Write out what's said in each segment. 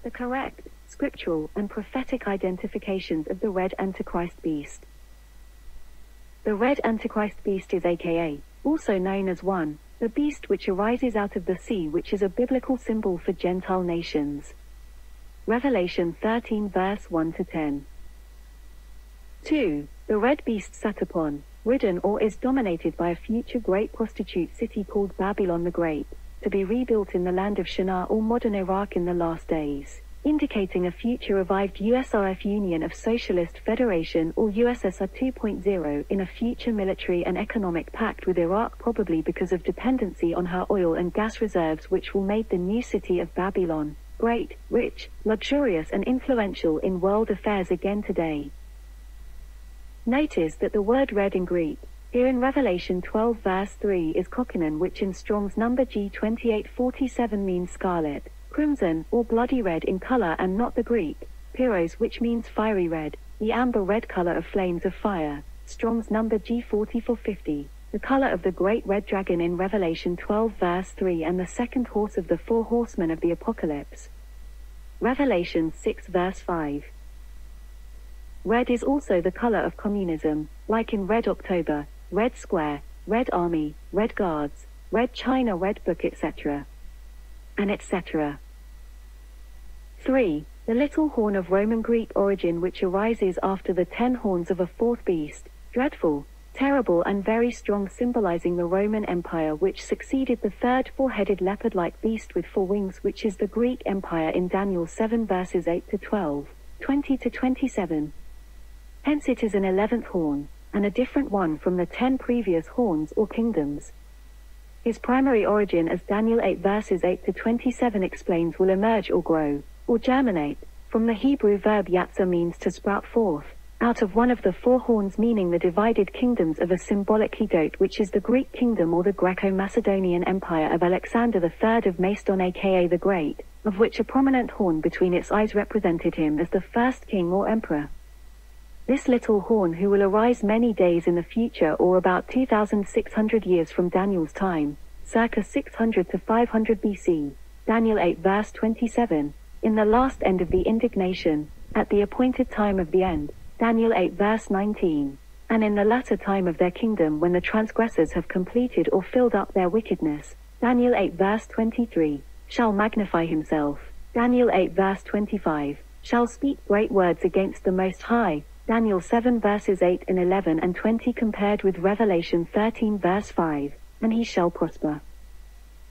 The correct, scriptural, and prophetic identifications of the red Antichrist beast. The red Antichrist beast is aka, also known as 1, the beast which arises out of the sea, which is a biblical symbol for Gentile nations. Revelation 13 verse 1 to 10. 2. The red beast sat upon, ridden or is dominated by a future great prostitute city called Babylon the Great, to be rebuilt in the land of Shinar or modern Iraq in the last days, indicating a future revived USRF Union of Socialist Federation or USSR 2.0 in a future military and economic pact with Iraq, probably because of dependency on her oil and gas reserves, which will make the new city of Babylon great, rich, luxurious and influential in world affairs again today. Notice that the word red in Greek, here in Revelation 12 verse 3 is kokinon, which in Strong's number G2847 means scarlet, crimson, or bloody red in color, and not the Greek, pyros, which means fiery red, the amber red color of flames of fire, Strong's number G4450, the color of the great red dragon in Revelation 12 verse 3 and the second horse of the four horsemen of the apocalypse. Revelation 6 verse 5. Red is also the color of communism, like in Red October, Red Square, Red Army, Red Guards, Red China, Red Book, etc. and etc. 3. The little horn of Roman Greek origin, which arises after the 10 horns of a fourth beast, dreadful, terrible and very strong, symbolizing the Roman Empire, which succeeded the third four-headed leopard-like beast with 4 wings, which is the Greek Empire in Daniel 7 verses 8 to 12, 20 to 27. Hence it is an 11th horn, and a different one from the 10 previous horns or kingdoms. His primary origin, as Daniel 8 verses 8 to 27 explains, will emerge or grow, or germinate, from the Hebrew verb yatsa, means to sprout forth, out of one of the 4 horns, meaning the divided kingdoms of a symbolic hedot, which is the Greek kingdom or the Greco-Macedonian Empire of Alexander III of Macedon aka the Great, of which a prominent horn between its eyes represented him as the first king or emperor. This little horn, who will arise many days in the future, or about 2,600 years from Daniel's time, circa 600 to 500 BC, Daniel 8 verse 27, in the last end of the indignation, at the appointed time of the end, Daniel 8 verse 19, and in the latter time of their kingdom, when the transgressors have completed or filled up their wickedness, Daniel 8 verse 23, shall magnify himself, Daniel 8 verse 25, shall speak great words against the Most High, Daniel 7 verses 8 and 11 and 20 compared with Revelation 13 verse 5, and he shall prosper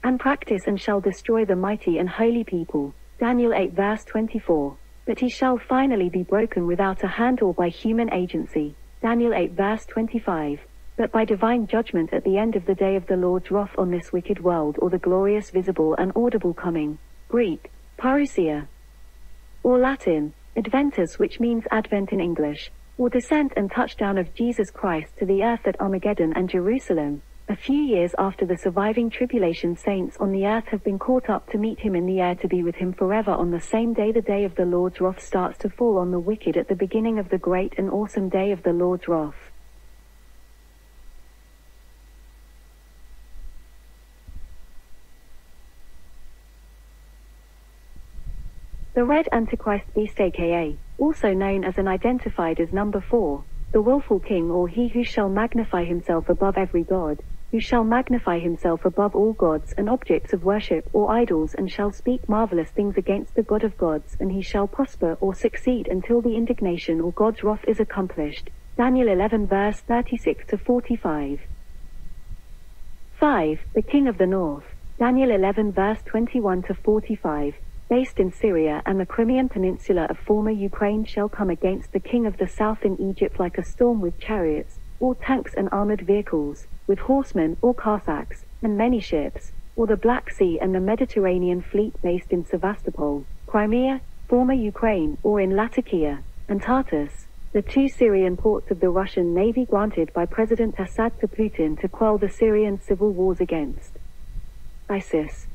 and practice and shall destroy the mighty and holy people, Daniel 8 verse 24, but he shall finally be broken without a hand or by human agency, Daniel 8 verse 25, but by divine judgment at the end of the day of the Lord's wrath on this wicked world, or the glorious visible and audible coming, Greek, parousia, or Latin, Adventus, which means Advent in English, or descent and touchdown of Jesus Christ to the earth at Armageddon and Jerusalem, a few years after the surviving tribulation saints on the earth have been caught up to meet him in the air, to be with him forever on the same day. The day of the Lord's wrath starts to fall on the wicked at the beginning of the great and awesome day of the Lord's wrath. The red Antichrist beast, aka, also known as and identified as number 4, the willful king, or he who shall magnify himself above every god, who shall magnify himself above all gods and objects of worship or idols, and shall speak marvelous things against the God of gods, and he shall prosper or succeed until the indignation or God's wrath is accomplished. Daniel 11 verse 36 to 45. 5. The king of the north. Daniel 11 verse 21 to 45. Based in Syria and the Crimean Peninsula of former Ukraine, shall come against the king of the south in Egypt like a storm, with chariots, or tanks and armored vehicles, with horsemen or Cossacks, and many ships, or the Black Sea and the Mediterranean fleet, based in Sevastopol, Crimea, former Ukraine, or in Latakia, and Tartus, the 2 Syrian ports of the Russian Navy, granted by President Assad to Putin to quell the Syrian civil wars against ISIS.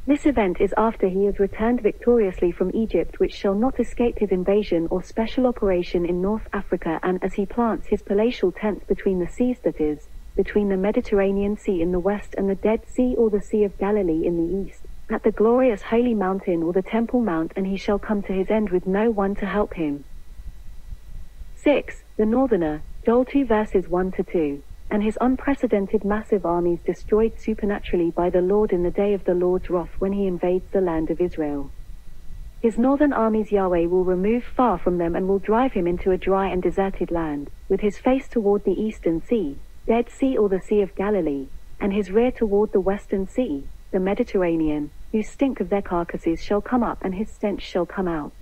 This event is after he has returned victoriously from Egypt, which shall not escape his invasion or special operation in North Africa, and as he plants his palatial tent between the seas, that is, between the Mediterranean Sea in the west and the Dead Sea or the Sea of Galilee in the east, at the glorious holy mountain or the temple mount, and he shall come to his end with no one to help him. 6. The northerner, Joel 2 verses 1 to 2. And his unprecedented massive armies destroyed supernaturally by the Lord in the day of the Lord's wrath when he invades the land of Israel. His northern armies Yahweh will remove far from them and will drive him into a dry and deserted land, with his face toward the eastern sea, Dead Sea or the Sea of Galilee, and his rear toward the western sea, the Mediterranean, whose stink of their carcasses shall come up and his stench shall come out.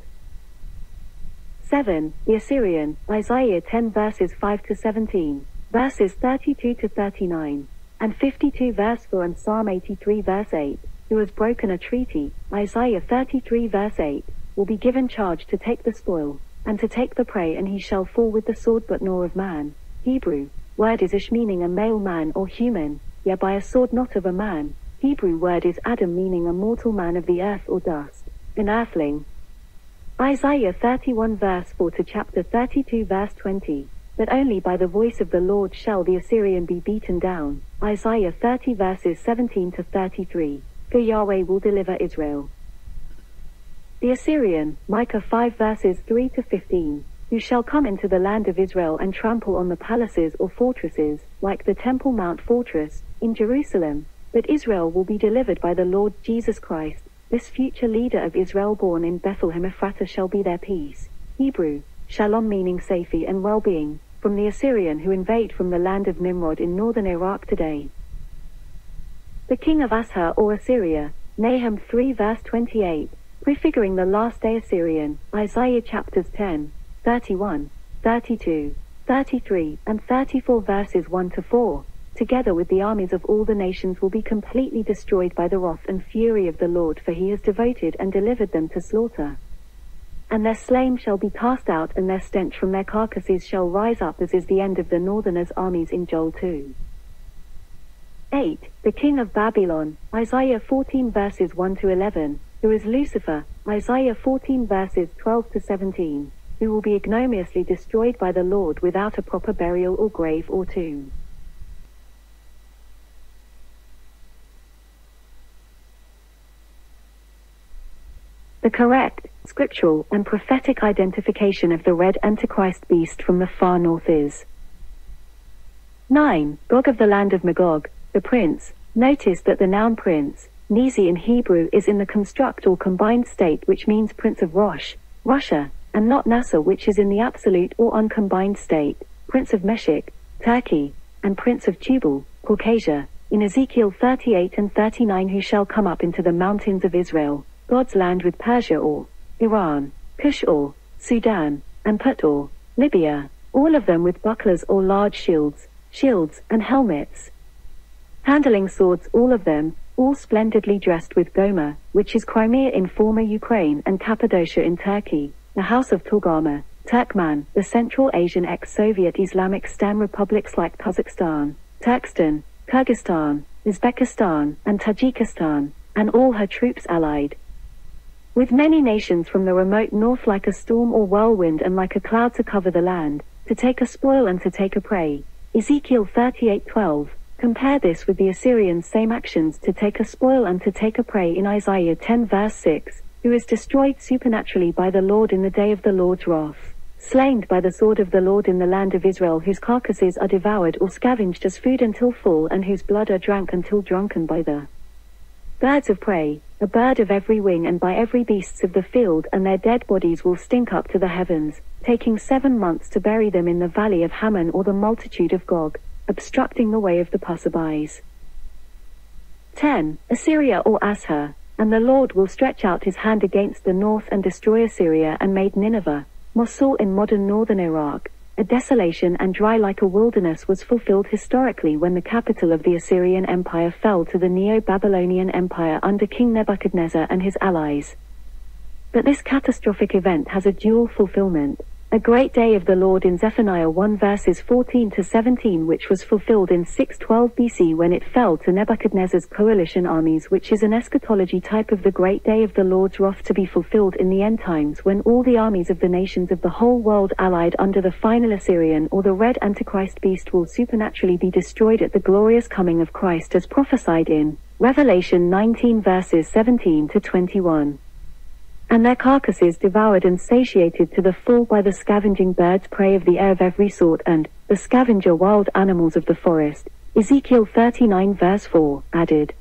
7. The Assyrian, Isaiah 10 verses 5 to 17, verses 32 to 39, and 52 verse 4 and Psalm 83 verse 8, who has broken a treaty, Isaiah 33 verse 8, will be given charge to take the spoil, and to take the prey, and he shall fall with the sword but nor of man. Hebrew, word is ish meaning a male man or human, yet by a sword not of a man. Hebrew word is Adam meaning a mortal man of the earth or dust, an earthling. Isaiah 31 verse 4 to chapter 32 verse 20, that only by the voice of the Lord shall the Assyrian be beaten down. Isaiah 30 verses 17 to 33. For Yahweh will deliver Israel. The Assyrian, Micah 5 verses 3 to 15, who shall come into the land of Israel and trample on the palaces or fortresses, like the Temple Mount fortress, in Jerusalem. But Israel will be delivered by the Lord Jesus Christ. This future leader of Israel born in Bethlehem Ephratah shall be their peace. Hebrew, shalom meaning safety and well-being, from the Assyrian who invade from the land of Nimrod in northern Iraq today. The king of Ashur or Assyria, Nahum 3 verse 28, prefiguring the last day Assyrian, Isaiah chapters 10, 31, 32, 33, and 34 verses 1 to 4, together with the armies of all the nations will be completely destroyed by the wrath and fury of the Lord, for he has devoted and delivered them to slaughter. And their slain shall be cast out, and their stench from their carcasses shall rise up, as is the end of the northerners' armies in Joel 2. 8. The king of Babylon, Isaiah 14 verses 1 to 11, who is Lucifer, Isaiah 14 verses 12 to 17, who will be ignominiously destroyed by the Lord without a proper burial or grave or tomb. The correct, scriptural, and prophetic identification of the red Antichrist beast from the far north is 9. Gog of the land of Magog, the prince. Notice that the noun prince, Nizi in Hebrew, is in the construct or combined state, which means prince of Rosh, Russia, and not Nasser, which is in the absolute or uncombined state, prince of Meshech, Turkey, and prince of Tubal, Caucasia, in Ezekiel 38 and 39, who shall come up into the mountains of Israel, God's land, with Persia or Iran, Cush or Sudan, and Put or Libya, all of them with bucklers or large shields, and helmets, handling swords, all of them, all splendidly dressed with Gomer, which is Crimea in former Ukraine, and Cappadocia in Turkey, the house of Togarmah, Turkmen, the Central Asian ex-Soviet Islamic Stan republics like Kazakhstan, Turkestan, Kyrgyzstan, Uzbekistan, and Tajikistan, and all her troops allied with many nations from the remote north, like a storm or whirlwind and like a cloud to cover the land, to take a spoil and to take a prey. Ezekiel 38:12. Compare this with the Assyrians' same actions, to take a spoil and to take a prey, in Isaiah 10 verse 6, who is destroyed supernaturally by the Lord in the day of the Lord's wrath, slain by the sword of the Lord in the land of Israel, whose carcasses are devoured or scavenged as food until full, and whose blood are drank until drunken by the birds of prey, a bird of every wing, and by every beasts of the field, and their dead bodies will stink up to the heavens, taking 7 months to bury them in the valley of Haman, or the multitude of Gog, obstructing the way of the passerbys. 10. Assyria or Ashur, and the Lord will stretch out his hand against the north and destroy Assyria, and made Nineveh, Mosul in modern northern Iraq, a desolation and dry like a wilderness, was fulfilled historically when the capital of the Assyrian Empire fell to the Neo-Babylonian Empire under King Nebuchadnezzar and his allies. But this catastrophic event has a dual fulfillment, a great day of the Lord in Zephaniah 1 verses 14 to 17, which was fulfilled in 612 BC when it fell to Nebuchadnezzar's coalition armies, which is an eschatology type of the great day of the Lord's wrath to be fulfilled in the end times, when all the armies of the nations of the whole world allied under the final Assyrian or the red Antichrist beast will supernaturally be destroyed at the glorious coming of Christ, as prophesied in Revelation 19 verses 17 to 21. And their carcasses devoured and satiated to the full by the scavenging birds prey of the air of every sort and the scavenger wild animals of the forest. Ezekiel 39 verse 4, added.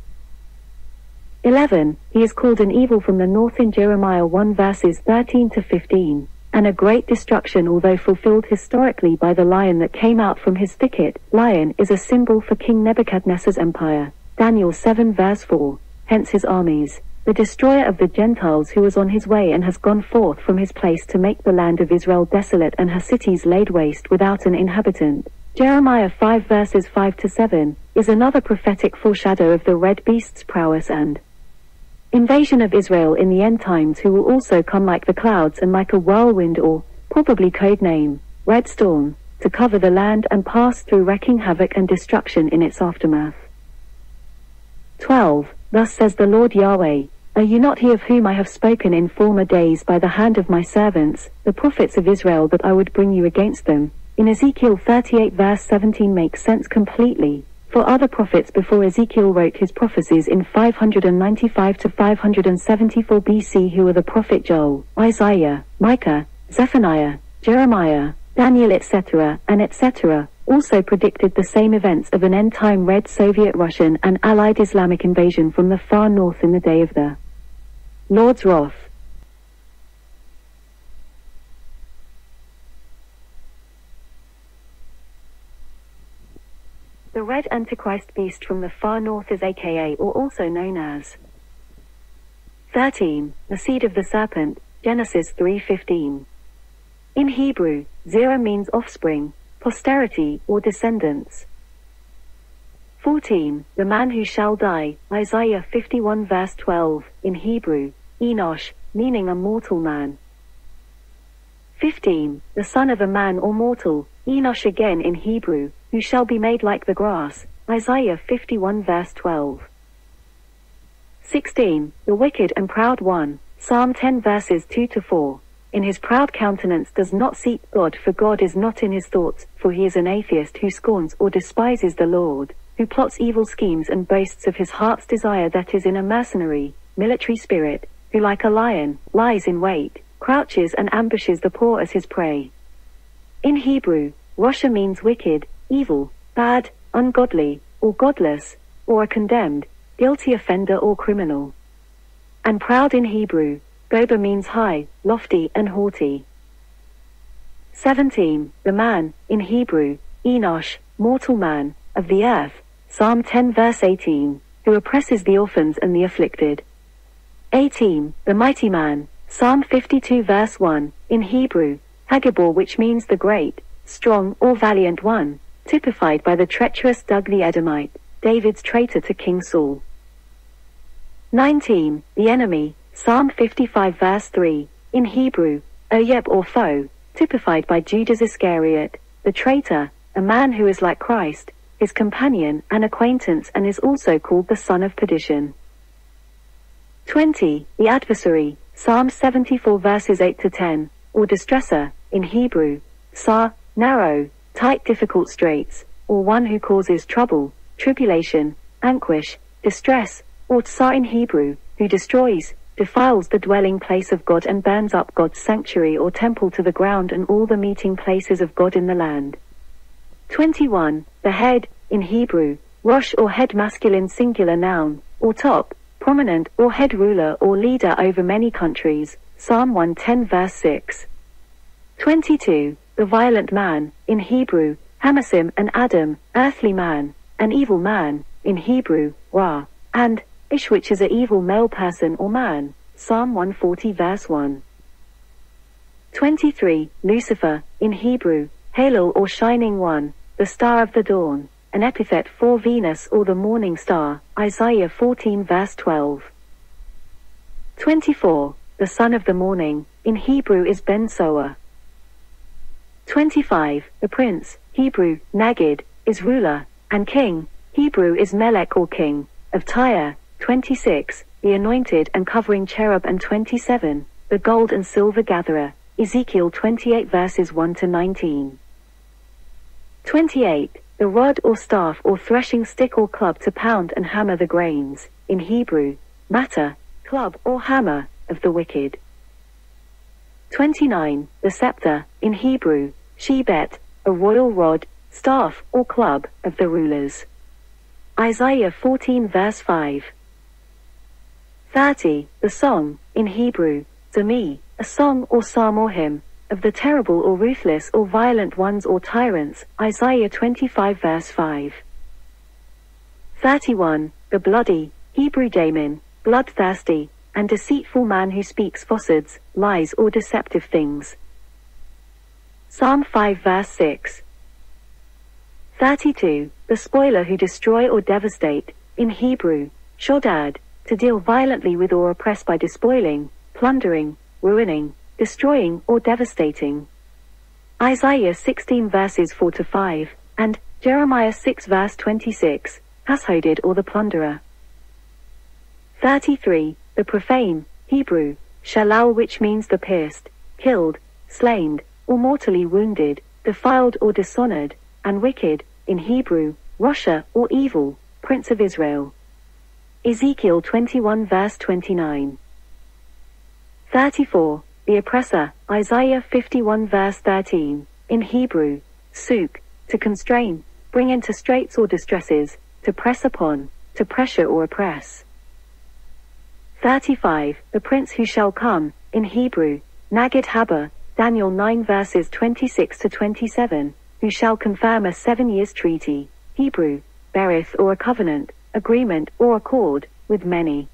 11. He is called an evil from the north in Jeremiah 1 verses 13 to 15, and a great destruction, although fulfilled historically by the lion that came out from his thicket. Lion is a symbol for King Nebuchadnezzar's empire. Daniel 7 verse 4, hence his armies. The destroyer of the Gentiles who was on his way and has gone forth from his place to make the land of Israel desolate and her cities laid waste without an inhabitant. Jeremiah 5 verses 5 to 7, is another prophetic foreshadow of the red beast's prowess and invasion of Israel in the end times, who will also come like the clouds and like a whirlwind, or, probably code name, red storm, to cover the land and pass through, wreaking havoc and destruction in its aftermath. 12. Thus says the Lord Yahweh, are you not he of whom I have spoken in former days by the hand of my servants, the prophets of Israel, that I would bring you against them? In Ezekiel 38 verse 17 makes sense completely, for other prophets before Ezekiel wrote his prophecies in 595 to 574 BC, who were the prophet Joel, Isaiah, Micah, Zephaniah, Jeremiah, Daniel etc., and etc., also predicted the same events of an end-time red Soviet Russian and allied Islamic invasion from the far north in the day of the Lord's wrath. The red Antichrist beast from the far north is aka, or also known as 13. The seed of the serpent, Genesis 3:15. In Hebrew, zera means offspring, posterity, or descendants. 14. The man who shall die, Isaiah 51 verse 12, in Hebrew, Enosh, meaning a mortal man. 15. The son of a man or mortal, Enosh again in Hebrew, who shall be made like the grass, Isaiah 51 verse 12. 16. The wicked and proud one, Psalm 10 verses 2 to 4. In his proud countenance does not seek God, for God is not in his thoughts, for he is an atheist who scorns or despises the Lord, who plots evil schemes and boasts of his heart's desire, that is in a mercenary, military spirit, who like a lion, lies in wait, crouches and ambushes the poor as his prey. In Hebrew, ROSH means wicked, evil, bad, ungodly, or godless, or a condemned, guilty offender or criminal. And proud in Hebrew, Goba means high, lofty and haughty. 17. The man, in Hebrew, Enosh, mortal man, of the earth, Psalm 10 verse 18, who oppresses the orphans and the afflicted. 18. The mighty man, Psalm 52 verse 1, in Hebrew, Hagabor, which means the great, strong or valiant one, typified by the treacherous Doeg the Edomite, David's traitor to King Saul. 19. The enemy, Psalm 55 verse 3, in Hebrew, Oyeb or foe, typified by Judas Iscariot, the traitor, a man who is like Christ, his companion and acquaintance, and is also called the son of perdition. 20. The adversary, Psalm 74 verses 8 to 10, or distresser, in Hebrew, Tsar, narrow, tight, difficult straits, or one who causes trouble, tribulation, anguish, distress, or Tsar in Hebrew, who destroys, defiles the dwelling place of God and burns up God's sanctuary or temple to the ground and all the meeting places of God in the land. 21. The head, in Hebrew, Rosh or head masculine singular noun, or top, prominent or head ruler or leader over many countries, Psalm 110 verse 6. 22. The violent man, in Hebrew, Hamasim and Adam, earthly man, an evil man, in Hebrew, Ra, and Ish, which is a evil male person or man, Psalm 140 verse 1. 23. Lucifer, in Hebrew, Halel or shining one, the star of the dawn, an epithet for Venus or the morning star, Isaiah 14 verse 12. 24. The son of the morning, in Hebrew is Ben-Soa. 25. The prince, Hebrew, Nagid, is ruler, and king, Hebrew is Melech or king, of Tyre. 26. The anointed and covering cherub, and 27. The gold and silver gatherer, Ezekiel 28 verses 1 to 19. 28. the rod or staff or threshing stick or club to pound and hammer the grains, in Hebrew, matter, club or hammer, of the wicked. 29. The scepter, in Hebrew, shebet, a royal rod, staff or club, of the rulers. Isaiah 14 verse 5. 30. The song, in Hebrew, zami, a song or psalm or hymn, of the terrible or ruthless or violent ones or tyrants, Isaiah 25 verse 5. 31. The bloody, Hebrew daemon, bloodthirsty, and deceitful man who speaks falsehoods, lies or deceptive things. Psalm 5 verse 6. 32. The spoiler who destroy or devastate, in Hebrew, shodad, to deal violently with or oppress by despoiling, plundering, ruining, destroying or devastating. Isaiah 16 verses 4 to 5, and Jeremiah 6 verse 26, hashoded or the plunderer. 33. The profane, Hebrew, shalal, which means the pierced, killed, slain, or mortally wounded, defiled or dishonored, and wicked, in Hebrew, Rosha or evil, Prince of Israel. Ezekiel 21 verse 29. 34. The oppressor, Isaiah 51 verse 13, in Hebrew, suk, to constrain, bring into straits or distresses, to press upon, to pressure or oppress. 35. The prince who shall come, in Hebrew, Nagid Haba, Daniel 9 verses 26 to 27, who shall confirm a 7 years treaty, Hebrew, berith or a covenant, agreement or accord, with many.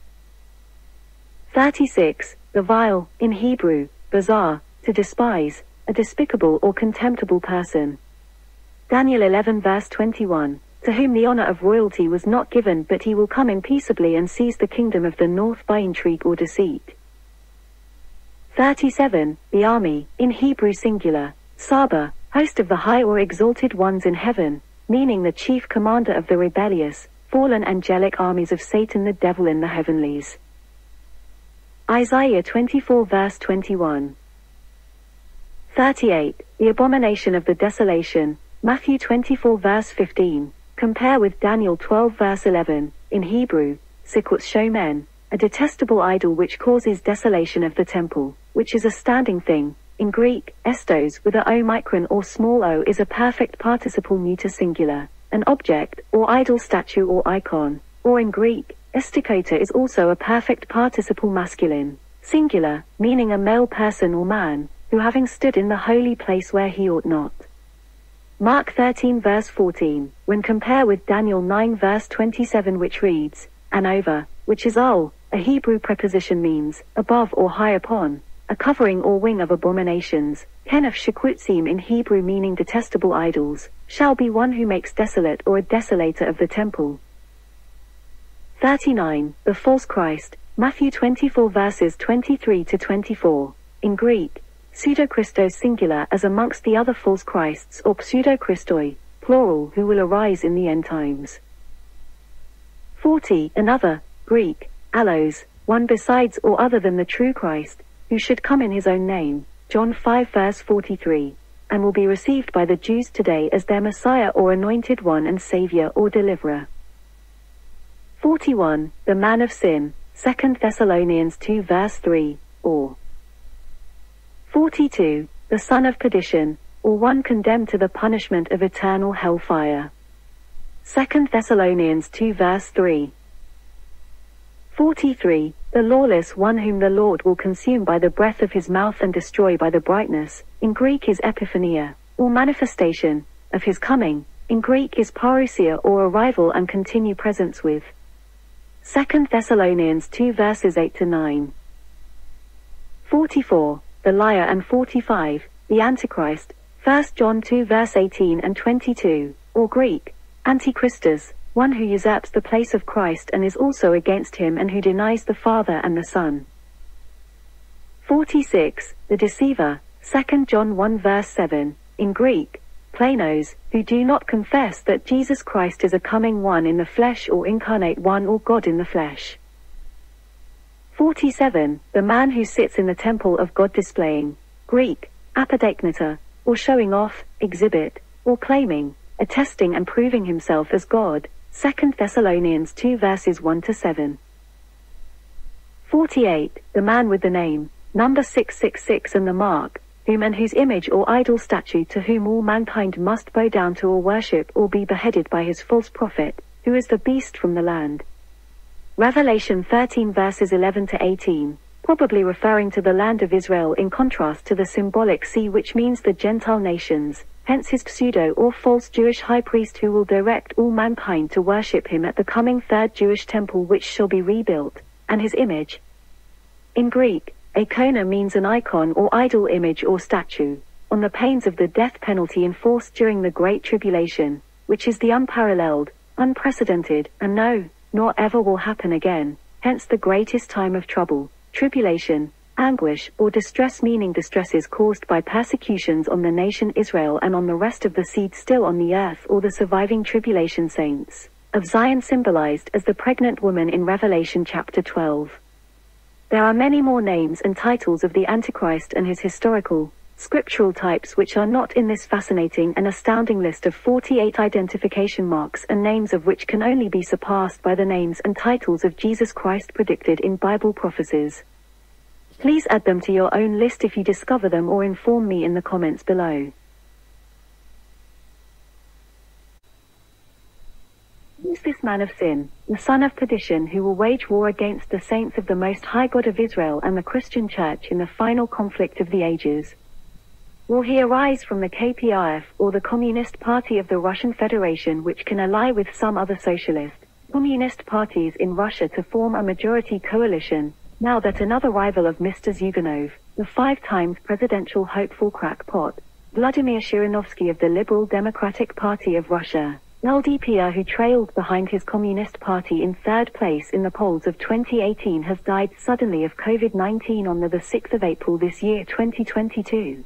36. The vile, in Hebrew, bizarre, to despise, a despicable or contemptible person. Daniel 11 verse 21, to whom the honor of royalty was not given, but he will come in peaceably and seize the kingdom of the north by intrigue or deceit. 37. The army, in Hebrew singular, Saba, host of the high or exalted ones in heaven, meaning the chief commander of the rebellious, fallen angelic armies of Satan the devil in the heavenlies. Isaiah 24 verse 21. 38. The abomination of the desolation, Matthew 24 verse 15, compare with Daniel 12 verse 11, in Hebrew, sikut shomen, a detestable idol which causes desolation of the temple, which is a standing thing. In Greek, estos with a omicron or small o is a perfect participle neuter singular, an object, or idol statue or icon, or in Greek, estikota is also a perfect participle masculine, singular, meaning a male person or man, who having stood in the holy place where he ought not. Mark 13 verse 14, when compare with Daniel 9 verse 27, which reads, an over, which is al, a Hebrew preposition, means, above or high upon, a covering or wing of abominations, ken of shekutzim in Hebrew meaning detestable idols, shall be one who makes desolate or a desolator of the temple. 39. The false Christ, Matthew 24 verses 23 to 24, in Greek, pseudo-Christos singular, as amongst the other false Christs, or pseudo-Christoi, plural, who will arise in the end times. 40. Another, Greek, allos, one besides or other than the true Christ, who should come in his own name, John 5 verse 43, and will be received by the Jews today as their Messiah or anointed one and Savior or deliverer. 41. The man of sin, 2 Thessalonians 2 verse 3, or 42. The son of perdition, or one condemned to the punishment of eternal hellfire. 2 Thessalonians 2 verse 3. 43. The lawless one whom the Lord will consume by the breath of his mouth and destroy by the brightness, in Greek is epiphania, or manifestation, of his coming, in Greek is parousia or arrival and continue presence with. 2 Thessalonians 2 verses 8 to 9. 44. The liar, and 45. The Antichrist, 1 John 2 verse 18 and 22, or Greek, Antichristos, one who usurps the place of Christ and is also against him and who denies the Father and the Son. 46. The deceiver, 2 John 1 verse 7, in Greek, planos, who do not confess that Jesus Christ is a coming one in the flesh or incarnate one or God in the flesh. 47. The man who sits in the temple of God displaying, Greek, apodeiknata, or showing off, exhibit, or claiming, attesting and proving himself as God. 2 Thessalonians 2 verses 1-7. 48. The man with the name, number 666 and the mark, whom and whose image or idol statue to whom all mankind must bow down to or worship or be beheaded by his false prophet, who is the beast from the land. Revelation 13 verses 11-18, probably referring to the land of Israel in contrast to the symbolic sea, which means the Gentile nations, hence his pseudo or false Jewish high priest who will direct all mankind to worship him at the coming third Jewish temple which shall be rebuilt, and his image. In Greek, icona means an icon or idol image or statue, on the pains of the death penalty enforced during the Great Tribulation, which is the unparalleled, unprecedented, and no, nor ever will happen again, hence the greatest time of trouble, tribulation, anguish, or distress, meaning distresses caused by persecutions on the nation Israel and on the rest of the seed still on the earth, or the surviving tribulation saints of Zion, symbolized as the pregnant woman in Revelation chapter 12. There are many more names and titles of the Antichrist and his historical, scriptural types which are not in this fascinating and astounding list of 48 identification marks and names of which can only be surpassed by the names and titles of Jesus Christ predicted in Bible prophecies. Please add them to your own list if you discover them, or inform me in the comments below. Who is this man of sin, the son of perdition, who will wage war against the saints of the Most High God of Israel and the Christian Church in the final conflict of the ages? Will he arise from the KPRF, or the Communist Party of the Russian Federation, which can ally with some other socialist, communist parties in Russia to form a majority coalition, now that another rival of Mr. Zyuganov, the 5 times presidential hopeful crackpot, Vladimir Zhirinovsky of the Liberal Democratic Party of Russia, LDP, who trailed behind his Communist Party in 3rd place in the polls of 2018, has died suddenly of COVID-19 on the 6th of April this year 2022?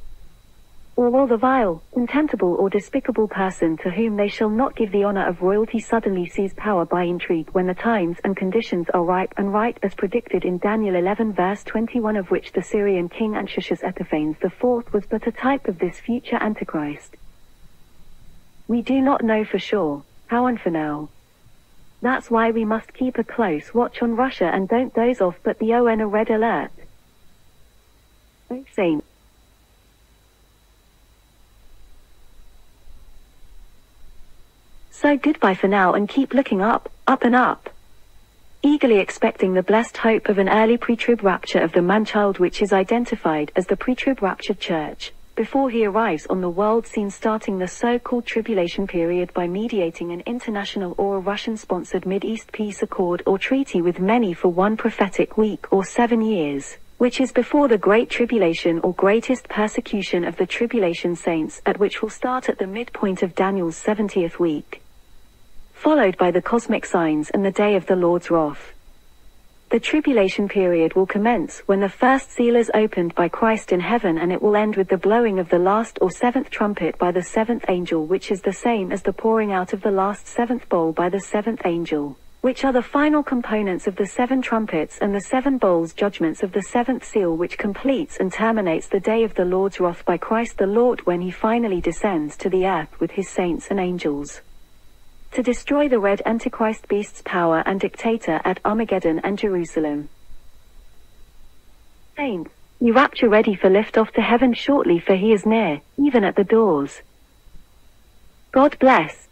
Or will the vile, contemptible or despicable person to whom they shall not give the honor of royalty suddenly seize power by intrigue when the times and conditions are ripe and right, as predicted in Daniel 11 verse 21, of which the Syrian king Antiochus Epiphanes IV was but a type of this future Antichrist? We do not know for sure how, and for now. That's why we must keep a close watch on Russia and don't doze off, but be on a red alert. Oh saints. So goodbye for now, and keep looking up, up and up. Eagerly expecting the blessed hope of an early pre-trib rapture of the man-child, which is identified as the pre-trib raptured church, before he arrives on the world scene, starting the so-called tribulation period by mediating an international or a Russian-sponsored Mid-East peace accord or treaty with many for 1 prophetic week or 7 years, which is before the Great Tribulation or greatest persecution of the tribulation saints, at which will start at the midpoint of Daniel's 70th week, followed by the cosmic signs and the day of the Lord's wrath. The tribulation period will commence when the first seal is opened by Christ in heaven, and it will end with the blowing of the last or 7th trumpet by the 7th angel, which is the same as the pouring out of the last 7th bowl by the 7th angel, which are the final components of the 7 trumpets and the 7 bowls, judgments of the 7th seal, which completes and terminates the day of the Lord's wrath by Christ the Lord when he finally descends to the earth with his saints and angels, to destroy the red Antichrist beast's power and dictator at Armageddon and Jerusalem. Saints, you rapture ready for lift-off to heaven shortly, for he is near, even at the doors. God bless.